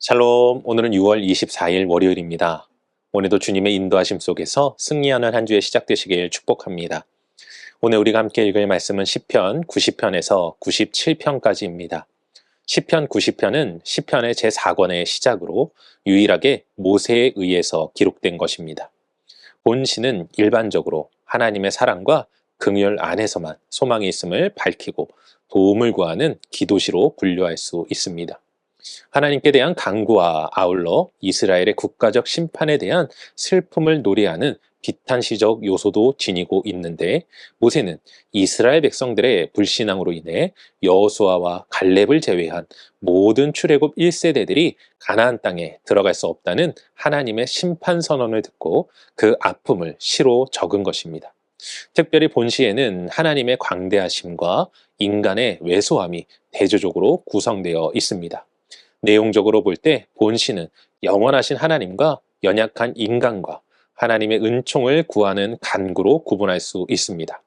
샬롬, 오늘은 6월 24일 월요일입니다. 오늘도 주님의 인도하심 속에서 승리하는 한 주에 시작되시길 축복합니다. 오늘 우리가 함께 읽을 말씀은 시편 90편에서 97편까지입니다. 시편 90편은 시편의 제4권의 시작으로 유일하게 모세에 의해서 기록된 것입니다. 본 시는 일반적으로 하나님의 사랑과 긍휼 안에서만 소망이 있음을 밝히고 도움을 구하는 기도시로 분류할 수 있습니다. 하나님께 대한 간구와 아울러 이스라엘의 국가적 심판에 대한 슬픔을 노래하는 비탄시적 요소도 지니고 있는데, 모세는 이스라엘 백성들의 불신앙으로 인해 여호수아와 갈렙을 제외한 모든 출애굽 1세대들이 가나안 땅에 들어갈 수 없다는 하나님의 심판 선언을 듣고 그 아픔을 시로 적은 것입니다. 특별히 본시에는 하나님의 광대하심과 인간의 왜소함이 대조적으로 구성되어 있습니다. 내용적으로 볼 때 본시는 영원하신 하나님과 연약한 인간과 하나님의 은총을 구하는 간구로 구분할 수 있습니다.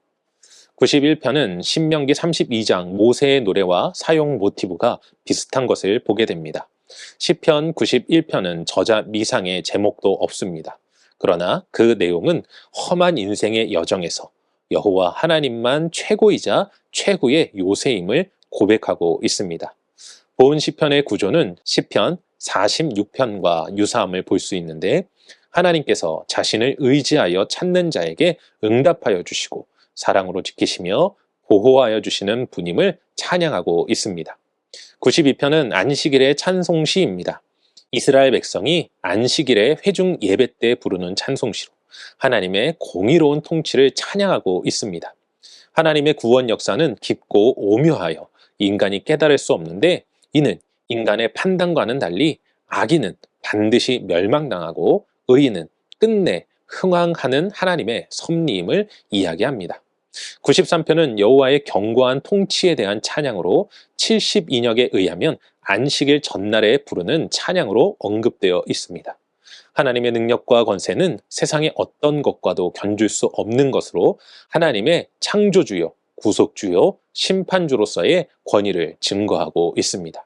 91편은 신명기 32장 모세의 노래와 사용 모티브가 비슷한 것을 보게 됩니다. 시편 91편은 저자 미상의 제목도 없습니다. 그러나 그 내용은 험한 인생의 여정에서 여호와 하나님만 최고이자 최후의 요새임을 고백하고 있습니다. 본 시편의 구조는 시편 46편과 유사함을 볼 수 있는데, 하나님께서 자신을 의지하여 찾는 자에게 응답하여 주시고 사랑으로 지키시며 보호하여 주시는 분임을 찬양하고 있습니다. 92편은 안식일의 찬송시입니다. 이스라엘 백성이 안식일의 회중 예배 때 부르는 찬송시로 하나님의 공의로운 통치를 찬양하고 있습니다. 하나님의 구원 역사는 깊고 오묘하여 인간이 깨달을 수 없는데, 이는 인간의 판단과는 달리 악인은 반드시 멸망당하고 의인은 끝내 흥왕하는 하나님의 섭리임을 이야기합니다. 93편은 여호와의 견고한 통치에 대한 찬양으로 72력에 의하면 안식일 전날에 부르는 찬양으로 언급되어 있습니다. 하나님의 능력과 권세는 세상의 어떤 것과도 견줄 수 없는 것으로 하나님의 창조주요, 구속주요, 심판주로서의 권위를 증거하고 있습니다.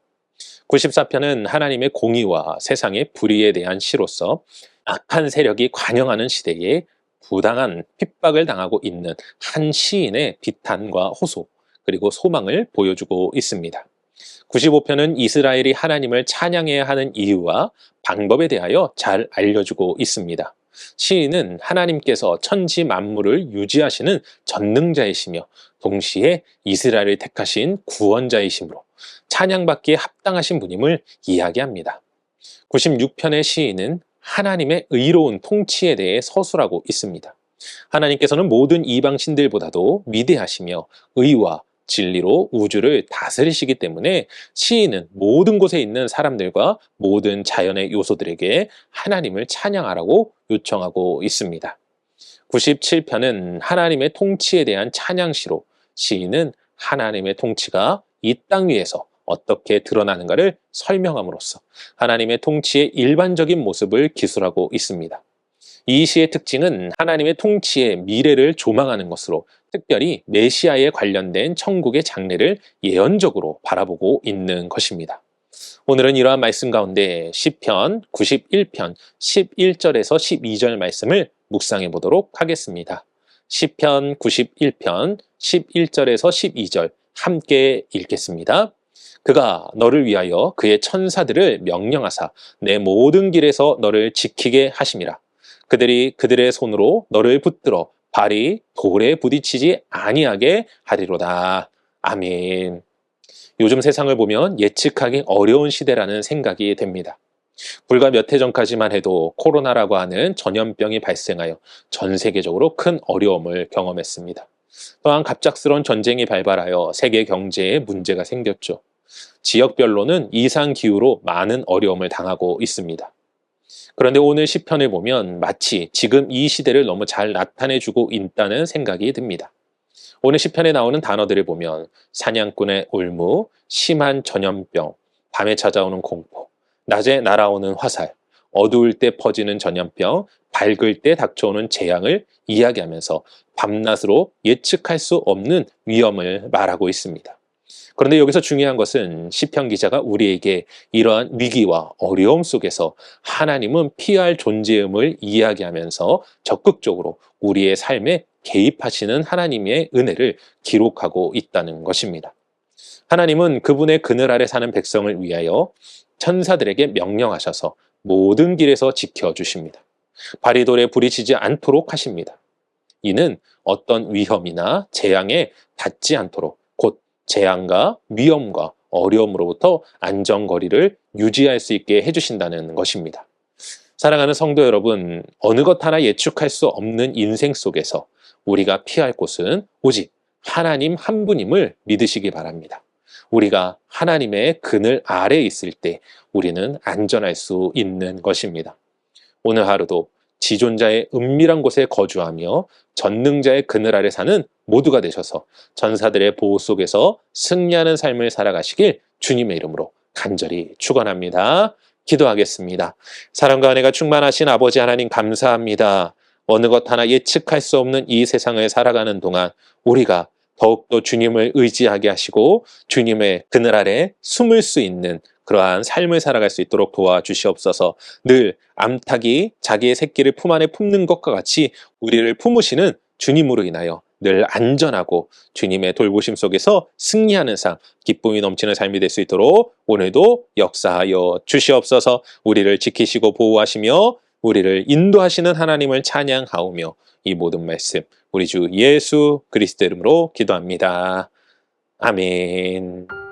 94편은 하나님의 공의와 세상의 불의에 대한 시로서 악한 세력이 관영하는 시대에 부당한 핍박을 당하고 있는 한 시인의 비탄과 호소, 그리고 소망을 보여주고 있습니다. 95편은 이스라엘이 하나님을 찬양해야 하는 이유와 방법에 대하여 잘 알려주고 있습니다. 시인은 하나님께서 천지 만물을 유지하시는 전능자이시며 동시에 이스라엘을 택하신 구원자이시므로 찬양받기에 합당하신 분임을 이야기합니다. 96편의 시인은 하나님의 의로운 통치에 대해 서술하고 있습니다. 하나님께서는 모든 이방 신들보다도 위대하시며 의와 진리로 우주를 다스리시기 때문에 시인은 모든 곳에 있는 사람들과 모든 자연의 요소들에게 하나님을 찬양하라고 요청하고 있습니다. 97편은 하나님의 통치에 대한 찬양시로 시인은 하나님의 통치가 이 땅 위에서 어떻게 드러나는가를 설명함으로써 하나님의 통치의 일반적인 모습을 기술하고 있습니다. 이 시의 특징은 하나님의 통치의 미래를 조망하는 것으로 특별히 메시아에 관련된 천국의 장래를 예언적으로 바라보고 있는 것입니다. 오늘은 이러한 말씀 가운데 시편 91편 11절에서 12절 말씀을 묵상해 보도록 하겠습니다. 시편 91편 11절에서 12절 함께 읽겠습니다. 그가 너를 위하여 그의 천사들을 명령하사 내 모든 길에서 너를 지키게 하심이라. 그들이 그들의 손으로 너를 붙들어 발이 돌에 부딪히지 아니하게 하리로다. 아멘. 요즘 세상을 보면 예측하기 어려운 시대라는 생각이 됩니다. 불과 몇 해 전까지만 해도 코로나라고 하는 전염병이 발생하여 전 세계적으로 큰 어려움을 경험했습니다. 또한 갑작스러운 전쟁이 발발하여 세계 경제에 문제가 생겼죠. 지역별로는 이상기후로 많은 어려움을 당하고 있습니다. 그런데 오늘 시편을 보면 마치 지금 이 시대를 너무 잘 나타내주고 있다는 생각이 듭니다. 오늘 시편에 나오는 단어들을 보면 사냥꾼의 올무, 심한 전염병, 밤에 찾아오는 공포, 낮에 날아오는 화살, 어두울 때 퍼지는 전염병, 밝을 때 닥쳐오는 재앙을 이야기하면서 밤낮으로 예측할 수 없는 위험을 말하고 있습니다. 그런데 여기서 중요한 것은 시편 기자가 우리에게 이러한 위기와 어려움 속에서 하나님은 피할 존재임을 이야기하면서 적극적으로 우리의 삶에 개입하시는 하나님의 은혜를 기록하고 있다는 것입니다. 하나님은 그분의 그늘 아래 사는 백성을 위하여 천사들에게 명령하셔서 모든 길에서 지켜주십니다. 바리돌에 부딪히지 않도록 하십니다. 이는 어떤 위험이나 재앙에 닿지 않도록 곧 재앙과 위험과 어려움으로부터 안전거리를 유지할 수 있게 해주신다는 것입니다. 사랑하는 성도 여러분, 어느 것 하나 예측할 수 없는 인생 속에서 우리가 피할 곳은 오직 하나님 한 분임을 믿으시기 바랍니다. 우리가 하나님의 그늘 아래에 있을 때 우리는 안전할 수 있는 것입니다. 오늘 하루도 지존자의 은밀한 곳에 거주하며 전능자의 그늘 아래 사는 모두가 되셔서 전사들의 보호 속에서 승리하는 삶을 살아가시길 주님의 이름으로 간절히 축원합니다. 기도하겠습니다. 사랑과 은혜가 충만하신 아버지 하나님 감사합니다. 어느 것 하나 예측할 수 없는 이 세상을 살아가는 동안 우리가 더욱더 주님을 의지하게 하시고 주님의 그늘 아래 숨을 수 있는 그러한 삶을 살아갈 수 있도록 도와주시옵소서. 늘 암탉이 자기의 새끼를 품 안에 품는 것과 같이 우리를 품으시는 주님으로 인하여 늘 안전하고 주님의 돌보심 속에서 승리하는 삶, 기쁨이 넘치는 삶이 될 수 있도록 오늘도 역사하여 주시옵소서. 우리를 지키시고 보호하시며 우리를 인도하시는 하나님을 찬양하오며 이 모든 말씀 우리 주 예수 그리스도 이름으로 기도합니다. 아멘.